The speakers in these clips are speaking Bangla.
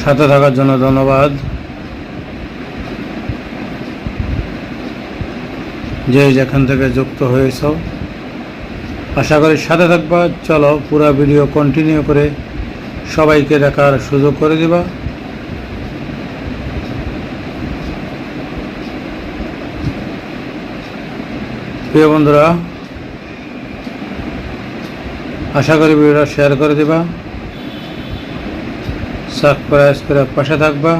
সাথে থাকার জন্য ধন্যবাদ। যে যেখান থেকে যুক্ত হয়েছ, আশা করি সাথে থাকবা। চলো পুরো ভিডিও কন্টিনিউ করে সবাইকে দেখার সুযোগ করে দিবা। প্রিয় বন্ধুরা, আশা করি ভিডিওটা শেয়ার করে দিবা, সাবস্ক্রাইব করে পাশে থাকবা।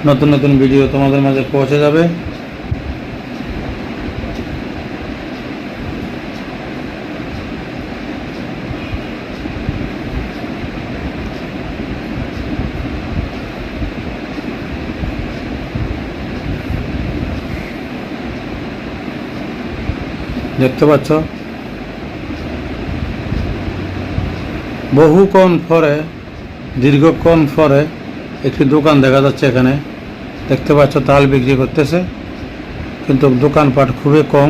নতুন নতুন ভিডিও তোমাদের মাঝে পৌঁছে যাবে। দেখতে পাচ্ছ, বহুক্ষণ পরে, দীর্ঘক্ষণ পরে একটি দোকান দেখা যাচ্ছে এখানে। দেখতে পাচ্ছ তাল বিক্রি করতেছে, কিন্তু দোকানপাট খুবই কম।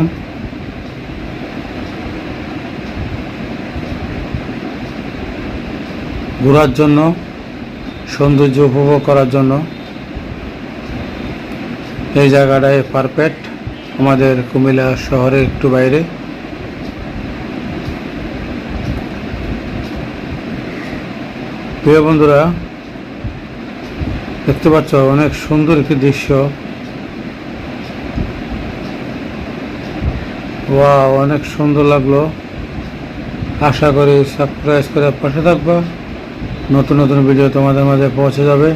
ঘোরার জন্য, সৌন্দর্য উপভোগ করার জন্য এই জায়গাটায় পারফেক্ট। আমাদের কুমিল্লা শহরের একটু বাইরে। প্রিয় বন্ধুরা, দেখতে পাচ্ছ অনেক সুন্দর একটি দৃশ্য। ওয়াও, অনেক সুন্দর লাগলো। আশা করি সাবস্ক্রাইব করে পাশে থাকবা। নতুন নতুন ভিডিও তোমাদের মাঝে পৌঁছে যাবে।